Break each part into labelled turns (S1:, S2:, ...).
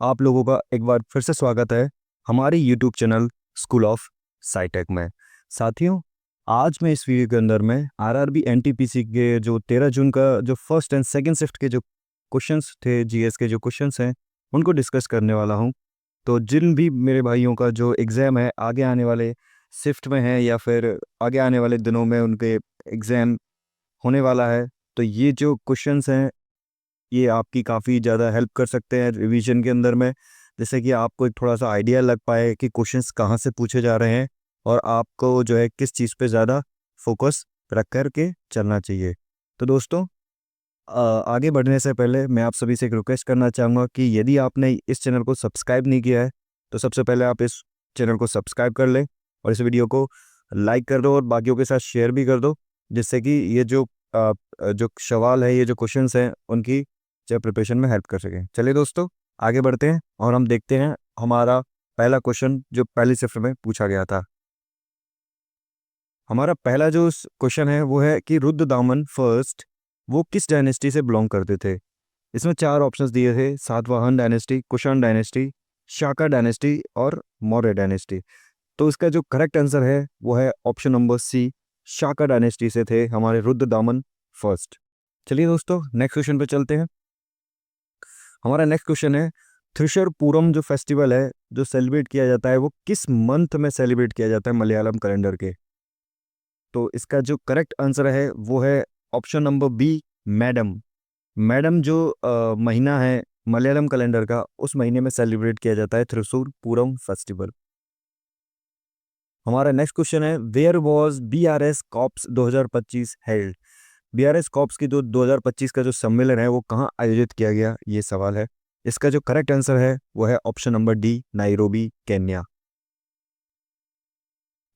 S1: आप लोगों का एक बार फिर से स्वागत है हमारी YouTube channel school of Scitech में। साथियों, आज मैं इस वीडियो के अंदर में आरआरबी एनटीपीसी के जो 13 जून का जो फर्स्ट एंड सेकंड शिफ्ट के जो क्वेश्चंस थे, जीएस के जो क्वेश्चंस हैं, उनको डिस्कस करने वाला हूं। तो जिन भी मेरे भाइयों का जो एग्ज़ाम है आगे आने वाले शिफ्ट में है या फिर आगे आने वाले दिनों में उनके एग्ज़ाम होने वाला है, तो ये जो क्वेश्चंस हैं ये आपकी काफ़ी ज़्यादा हेल्प कर सकते हैं रिवीजन के अंदर में। जैसे कि आपको एक थोड़ा सा आइडिया लग पाए कि क्वेश्चंस कहाँ से पूछे जा रहे हैं और आपको जो है किस चीज़ पे ज़्यादा फोकस रख कर के चलना चाहिए। तो दोस्तों, आगे बढ़ने से पहले मैं आप सभी से एक रिक्वेस्ट करना चाहूँगा कि यदि आपने इस चैनल को सब्सक्राइब नहीं किया है तो सबसे पहले आप इस चैनल को सब्सक्राइब कर लें और इस वीडियो को लाइक कर दो और बाकियों के साथ शेयर भी कर दो, जिससे कि ये जो सवाल है, ये जो क्वेश्चंस हैं, उनकी जो प्रिपरेशन में हेल्प कर सकें। चलिए दोस्तों, आगे बढ़ते हैं और हम देखते हैं हमारा पहला क्वेश्चन जो पहली शिफ्ट में पूछा गया था। हमारा पहला जो क्वेश्चन है वो है कि रुद्रदामन फर्स्ट वो किस डायनेस्टी से बिलोंग करते थे। इसमें 4 ऑप्शंस दिए थे: सातवाहन डायनेस्टी, कुषाण डायनेस्टी, शाका डायनेस्टी और मौर्य डायनेस्टी। तो इसका जो करेक्ट आंसर है वो है ऑप्शन नंबर सी, शाका डायनेस्टी से थे हमारे रुद्रदामन फर्स्ट। चलिए दोस्तों, नेक्स्ट क्वेश्चन पे चलते हैं। हमारा नेक्स्ट क्वेश्चन है थ्रिशर पूरम जो फेस्टिवल है जो सेलिब्रेट किया जाता है वो किस मंथ में सेलिब्रेट किया जाता है मलयालम कैलेंडर के। तो इसका जो करेक्ट आंसर है वो है option number B, madam. Madam जो महीना है मलयालम कैलेंडर का, उस महीने में सेलिब्रेट किया जाता है थ्रिशूर पूरम फेस्टिवल। हमारा नेक्स्ट क्वेश्चन है वेयर वॉज बीआरएस कॉप्स 2025 हेल्ड। बीआरएस कॉप्स की जो 2025 का जो सम्मेलन है वो कहाँ आयोजित किया गया, ये सवाल है। इसका जो करेक्ट आंसर है वो है option number D, Nairobi, Kenya.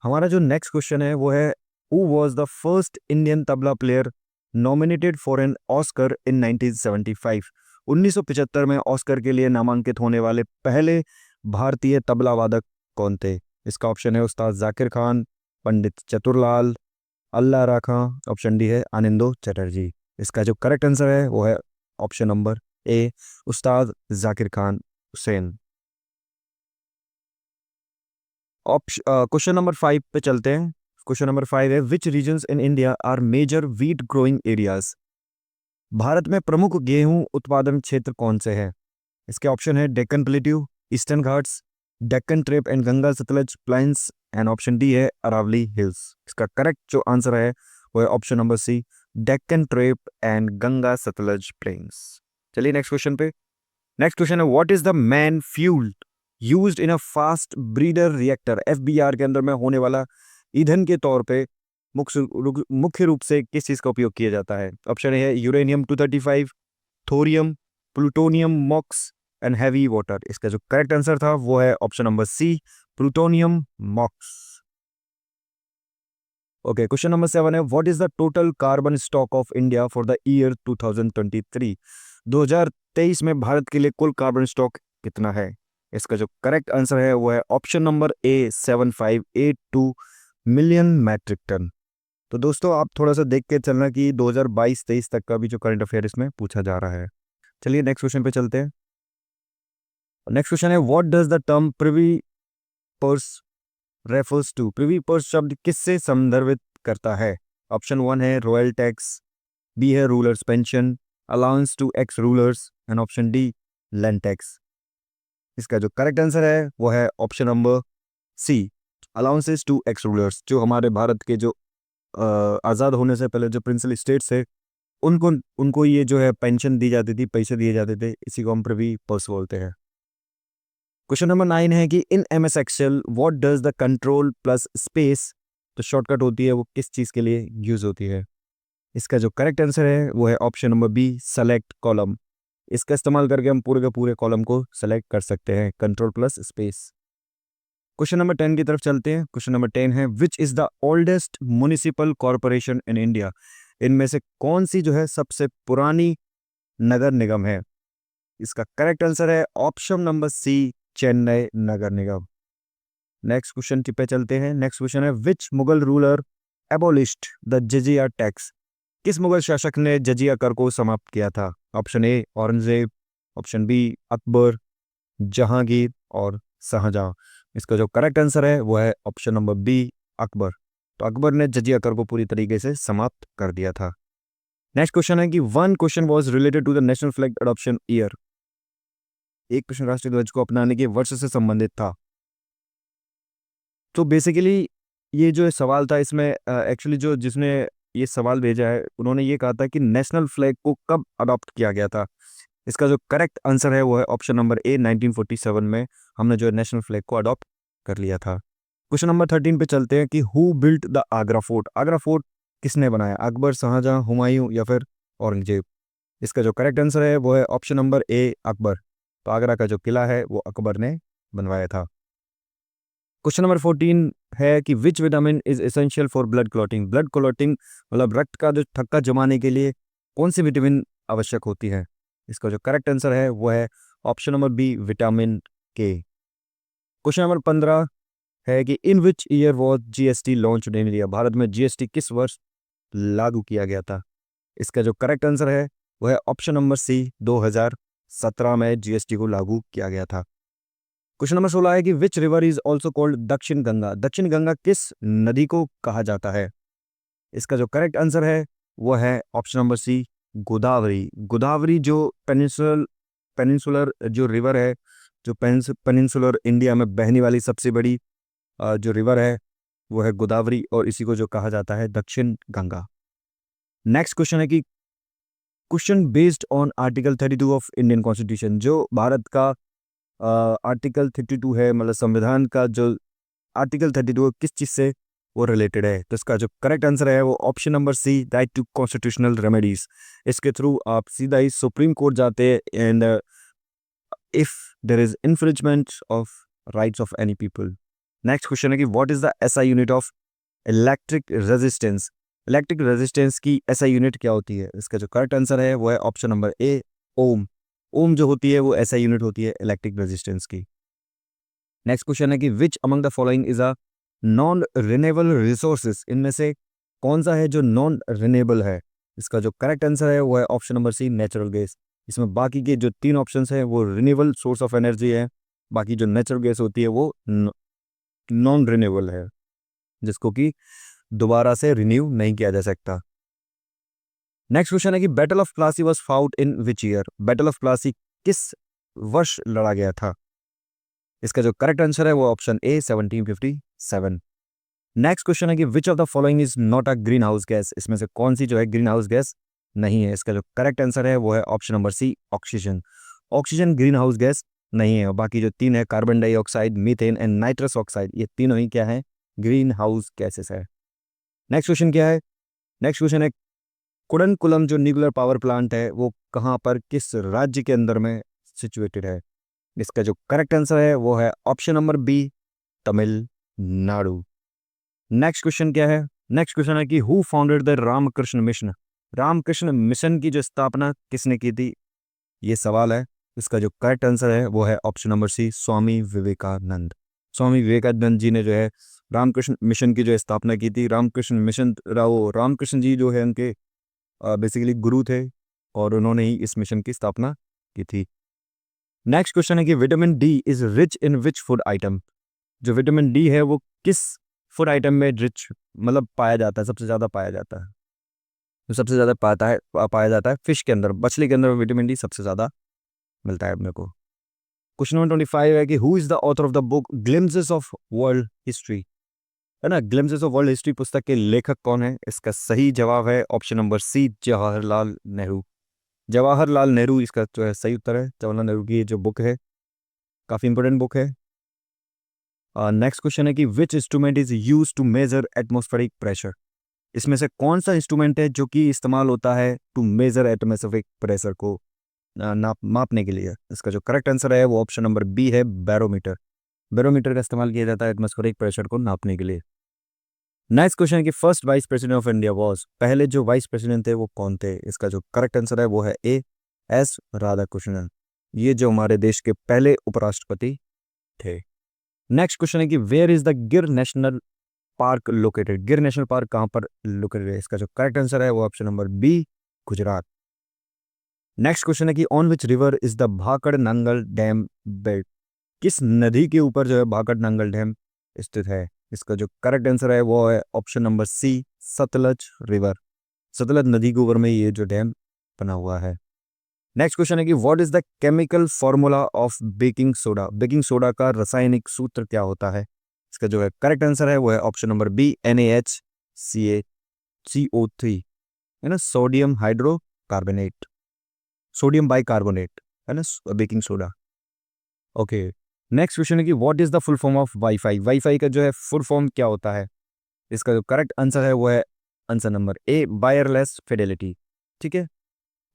S1: हमारा जो नेक्स्ट क्वेश्चन है वो है who was the first Indian tabla player nominated for an Oscar in 1975। 1975 में ऑस्कर के लिए नामांकित होने वाले पहले भारतीय तबला वादक कौन थे। इसका ऑप्शन है उस्ताद जाकिर खान, पंडित चतुरलाल, अल्लाह राखा। ऑप्शन डी है आनंदो चटर्जी। इसका जो करेक्ट आंसर है वो है option number A, Ustad Zakir Khan Hussain. Question number 5 पे चलते हैं। क्वेश्चन नंबर 5 है which regions in India are major wheat growing areas. Bharat में प्रमुख गेहूं उत्पादन क्षेत्र कौन से हैं। इसके ऑप्शन है Deccan plateau, eastern Ghats, Deccan trap and Ganga Sutlej plains and option D है अरावली हिल्स। इसका करेक्ट जो आंसर है वो है option number C, Deccan trap and Ganga Sutlej plains. चलिए नेक्स्ट क्वेश्चन पे। नेक्स्ट क्वेश्चन है what is the main fuel used in a fast breeder reactor. FBR के अंदर में होने वाला ईंधन के तौर पे मुख्य रूप से किस चीज का उपयोग किया जाता है। ऑप्शन है uranium 235, thorium, plutonium MOX and heavy water. इसका जो करेक्ट आंसर था वो है option number C, plutonium MOX. Okay, question number 7 है what is the total carbon stock of India for the year 2023। 2023 में भारत के लिए कुल कार्बन स्टॉक कितना है। इसका जो करेक्ट आंसर है वो है option number A, 7582 million metric ton. तो दोस्तों, आप थोड़ा सा देख के चलना कि 2022-23 तक का भी जो करंट अफेयर इसमें पूछा जा रहा है। चलिए नेक्स्ट क्वेश्चन पे चलते हैं। नेक्स्ट क्वेश्चन है what does the term privy purse refers to. Privy purse शब्द किससे संदर्भित करता है। ऑप्शन 1 है रॉयल टैक्स, बी है rulers pension, allowance to ex rulers and option D land tax. इसका जो करेक्ट आंसर है वो है option number C, allowances to ex rulers. जो हमारे भारत के जो आज़ाद होने से पहले जो प्रिंसिपल स्टेट्स थे, उनको उनको ये जो है पेंशन दी जाती थी, पैसे दिए जाते थे, इसी को हम प्रिवी पर्स बोलते हैं। क्वेश्चन नंबर 9 है कि in MS Excel what does the control plus space तो शॉर्टकट होती है वो किस चीज़ के लिए यूज होती है। इसका जो करेक्ट आंसर है वो है option number B, select column. इसका इस्तेमाल करके हम पूरे के पूरे कॉलम को सेलेक्ट कर सकते हैं, control plus space. Question number 10 की तरफ चलते हैं। क्वेश्चन नंबर 10 है which is the oldest municipal corporation in India. इनमें से कौन सी जो है सबसे पुरानी नगर निगम है। इसका करेक्ट आंसर है option number C, Chennai Nagar Nigam. Next question पे चलते हैं। नेक्स्ट क्वेश्चन है which Mughal ruler abolished the jizya tax. किस मुगल शासक ने जजिया कर को समाप्त किया था। Option A Aurangzeb, option B Akbar, Jahangir और शाहजहां। इसका जो करेक्ट आंसर है वो है ऑप्शन नंबर बी, अकबर। तो अकबर ने जजिया कर को पूरी तरीके से समाप्त कर दिया था। नेक्स्ट क्वेश्चन है कि one question was related to the national flag adoption year. एक प्रश्न राष्ट्रीय ध्वज को अपनाने के वर्ष से संबंधित था। तो बेसिकली ये जो सवाल था इसमें एक्चुअली जो जिसने ये सवाल भेजा है उन्होंने ये कहा था कि नेशनल फ्लैग को कब अडॉप्ट किया गया था। इसका जो करेक्ट आंसर है वो है ऑप्शन नंबर ए, 1947 में हमने जो नेशनल फ्लैग को अडॉप्ट कर लिया था। क्वेश्चन नंबर 13 पे चलते हैं कि who built the Agra fort. Agra fort किसने बनाया, अकबर, शाहजहां, हुमायूं या फिर औरंगजेब। इसका जो करेक्ट आंसर है वो है ऑप्शन नंबर ए, अकबर। तो आगरा का जो किला है वो अकबर ने बनवाया था। क्वेश्चन नंबर 14 है कि which vitamin is essential for blood clotting. Blood clotting मतलब रक्त का जो थक्का जमाने के लिए कौन सी विटामिन आवश्यक होती है। इसका जो करेक्ट आंसर है वो है option number B, vitamin K. Question number 15 है कि in which year was GST launched in India. Bharat में जीएसटी किस वर्ष लागू किया गया था। इसका जो करेक्ट आंसर है वो है ऑप्शन नंबर सी, 2017 में जीएसटी को लागू किया गया था। क्वेश्चन नंबर 16 है कि विच रिवर इज ऑल्सो कॉल्ड दक्षिण गंगा। दक्षिण गंगा किस नदी को कहा जाता है। इसका जो करेक्ट आंसर है वो है option number C, Godavari. Godavari जो पेनिनसुलर जो रिवर है, जो पेनिनसुलर इंडिया में बहने वाली सबसे बड़ी जो रिवर है वो है गोदावरी, और इसी को जो कहा जाता है दक्षिण गंगा। नेक्स्ट क्वेश्चन है कि question based on article 32 of Indian constitution. जो भारत का आर्टिकल 32 है, मतलब संविधान का जो आर्टिकल 32 किस चीज से वो रिलेटेड है। तो इसका जो करेक्ट आंसर है वो option number C, right to constitutional remedies. इसके थ्रू आप सीधा ही सुप्रीम कोर्ट जाते हैं and if there is infringement of rights of any people. Next question है कि what is the SI unit of electric resistance. Electric resistance की SI unit क्या होती है। इसका जो करेक्ट आंसर है वो है ऑप्शन नंबर ए, ओम। ओम जो होती है वो एसआई यूनिट होती है इलेक्ट्रिक रेजिस्टेंस की। नेक्स्ट क्वेश्चन है कि which among the following is a non renewable resources. इनमें से कौन सा है जो नॉन रिन्यूएबल है। इसका जो करेक्ट आंसर है वो है option number C, natural gas. इसमें बाकी के जो 3 ऑप्शंस हैं वो रिन्यूएबल सोर्स ऑफ एनर्जी है, बाकी जो नेचुरल गैस होती है वो नॉन रिन्यूएबल है, जिसको कि दोबारा से रिन्यू नहीं किया जा सकता। नेक्स्ट क्वेश्चन है कि battle of Plassey was fought in which year. Battle of Plassey किस वर्ष लड़ा गया था। इसका जो करेक्ट आंसर है वो ऑप्शन ए, 1757। नेक्स्ट क्वेश्चन है कि which of the following is not a green house gas. इसमें से कौन सी जो है ग्रीन हाउस गैस नहीं है। इसका जो करेक्ट आंसर है वो है option number C, oxygen. Oxygen greenhouse gas नहीं है, और बाकी जो 3 है, carbon dioxide, methane and nitrous oxide, ये तीनों ही क्या है, ग्रीन हाउस गैसेस है। नेक्स्ट क्वेश्चन क्या है। नेक्स्ट क्वेश्चन है कुडनकुलम जो न्यूक्लियर पावर प्लांट है वो कहाँ पर, किस राज्य के अंदर में सिचुएटेड है। इसका जो करेक्ट आंसर है वो है option number B, Tamil Nadu. Next question क्या है। नेक्स्ट क्वेश्चन है कि who founded the Ramakrishna mission. Ramakrishna mission की जो स्थापना किसने की थी, ये सवाल है। इसका जो करेक्ट आंसर है वो है ऑप्शन नंबर सी, स्वामी विवेकानंद। स्वामी विवेकानंद जी ने जो है रामकृष्ण मिशन की जो स्थापना की थी। रामकृष्ण मिशन रामकृष्ण जी जो है उनके बेसिकली गुरु थे, और उन्होंने ही इस मिशन की स्थापना की थी। नेक्स्ट क्वेश्चन है कि vitamin D is rich in which food item. जो विटामिन डी है वो किस फूड आइटम में रिच मतलब पाया जाता है, सबसे ज़्यादा पाया जाता है। तो सबसे ज़्यादा पाया जाता है फिश के अंदर, मछली के अंदर विटामिन डी सबसे ज़्यादा मिलता है अपने को। क्वेश्चन नंबर 25 है कि who is the author of the book glimpses of world history. है ना, ग्लिम्पसेस ऑफ वर्ल्ड हिस्ट्री पुस्तक के लेखक कौन है। इसका सही जवाब है option number C, Jawaharlal Nehru. Jawaharlal Nehru इसका जो है सही उत्तर है। जवाहरलाल नेहरू की जो बुक है काफ़ी इंपॉर्टेंट बुक है। नेक्स्ट क्वेश्चन है कि which instrument is use to measure atmospheric pressure. इसमें से कौन सा इंस्ट्रूमेंट है जो कि इस्तेमाल होता है टू मेजर एटमॉस्फेरिक प्रेशर को मापने के लिए। इसका जो करेक्ट आंसर है वो ऑप्शन नंबर बी है, बैरोमीटर। बैरोमीटर का इस्तेमाल किया जाता है एटमॉस्फेरिक प्रेशर को नापने के लिए। नेक्स्ट क्वेश्चन है कि first vice president of India was. पहले जो वाइस प्रेसिडेंट थे वो कौन थे। इसका जो करेक्ट आंसर है वो है ए, एस राधाकृष्णन। ये जो हमारे देश के पहले उपराष्ट्रपति थे। नेक्स्ट क्वेश्चन है कि वेयर इज द गिर नेशनल पार्क लोकेटेड। गिर नेशनल पार्क कहाँ पर लोकेटेड है। इसका जो करेक्ट आंसर है वो option number B, Gujarat. Next question है कि on which river is the Bhakra Nangal dam built. किस नदी के ऊपर जो है भाकड़ नांगल डैम स्थित है? इसका जो करेक्ट आंसर है वो है option number C, Sutlej river. Sutlej नदी के ऊपर में ये जो डैम बना हुआ है। नेक्स्ट क्वेश्चन है कि what is the chemical formula of baking soda? Baking soda का रासायनिक सूत्र क्या होता है? इसका जो है करेक्ट आंसर है वो है ऑप्शन नंबर बी, NaHCO3, है ना, sodium hydro carbonate, sodium bicarbonate, है ना, baking soda. Okay, next question है कि what is the full form of wifi? Wifi का जो है फुल फॉर्म क्या होता है? इसका जो करेक्ट आंसर है वो है answer number A, wireless Fidelity. ठीक है,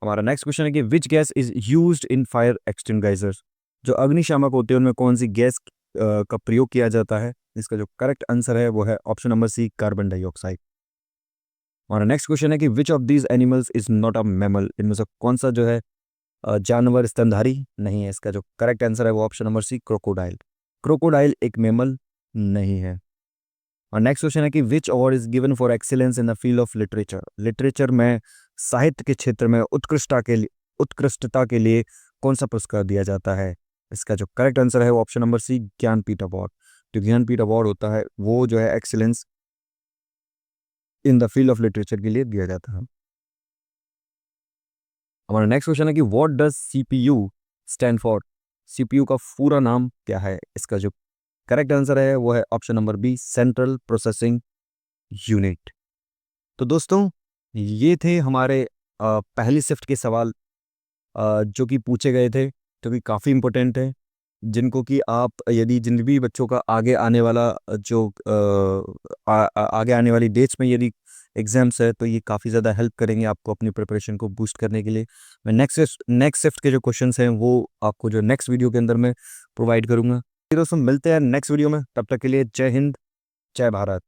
S1: हमारा नेक्स्ट क्वेश्चन है कि which gas is used in fire extinguishers? जो अग्निशामक होते हैं उनमें कौन सी गैस का प्रयोग किया जाता है? इसका जो करेक्ट आंसर है वो है option number C, carbon dioxide. हमारा नेक्स्ट क्वेश्चन है कि which of these animals is not a mammal? इनमें से कौन सा जो है जानवर स्तनधारी नहीं है? इसका जो करेक्ट आंसर है वो option number C, crocodile. Crocodile एक मैमल नहीं है। और नेक्स्ट क्वेश्चन है कि which award is given for excellence in the field of literature? Literature में, साहित्य के क्षेत्र में उत्कृष्टता के लिए कौन सा पुरस्कार दिया जाता है? इसका जो करेक्ट आंसर है वो option number C, Jnanpith award. जो ज्ञानपीठ अवार्ड होता है वो जो है excellence in the field of literature के लिए दिया जाता है। हमारा नेक्स्ट क्वेश्चन है कि what does CPU stand for? CPU का पूरा नाम क्या है? इसका जो करेक्ट आंसर है वो है option number B, central processing unit. तो दोस्तों, ये थे हमारे पहली शिफ्ट के सवाल जो कि पूछे गए थे, जो कि काफ़ी इम्पोर्टेंट है, जिनको कि आप यदि जिन भी बच्चों का आगे आने वाला जो आगे आने वाली डेट्स में यदि एग्जाम्स है तो ये काफ़ी ज़्यादा हेल्प करेंगे आपको अपनी प्रिपरेशन को बूस्ट करने के लिए। मैं नेक्स्ट शिफ्ट के जो क्वेश्चंस हैं वो आपको जो नेक्स्ट वीडियो के अंदर मैं प्रोवाइड करूँगा। दोस्तों, मिलते हैं नेक्स्ट वीडियो में, तब तक के लिए जय हिंद, जय भारत।